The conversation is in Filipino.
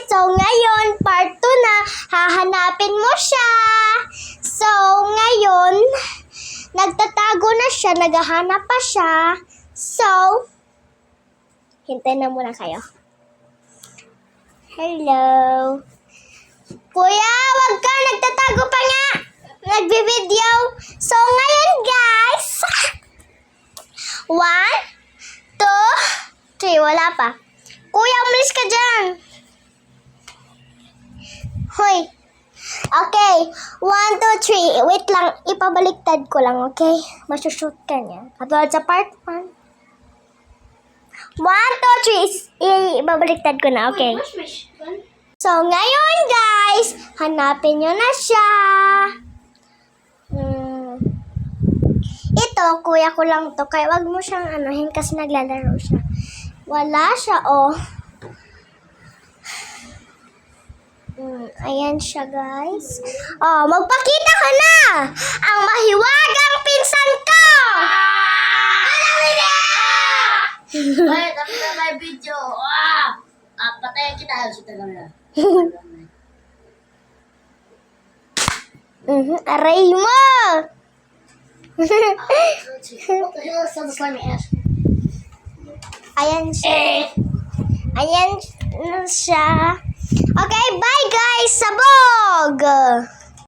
So, ngayon, part 2 na. Hahanapin mo siya. So, ngayon, nagtatago na siya. Naghahanap pa siya. So, hintay na muna kayo. Hello. Kuya, wag ka. Nagtatago pa nga. Nagbi-video. So, ngayon, guys. 1, 2, 3. Wala pa. Kuya, umalis ka dyan. Hoy. Okay. 1, 2, 3. Wait lang. Ipabaliktad ko lang, okay? Masushoot ka niya. Katulad sa part 1. 1, 2, 3. Ibabaliktad ko na, okay? So, ngayon, guys, hanapin nyo na siya. Ito, kuya ko lang to. Kaya wag mo siyang anuhin kasi naglalaro siya. Wala siya, oh. Ayan siya, guys. Oh, magpakita ka na! Ang mahiwagang pinsan ko! Wait, tapos na may video. Patayin kita sa camera. Aray mo! What the hell is someone slamming ass? Ayan siya. Ayan siya. Okay, bye guys! Sabog!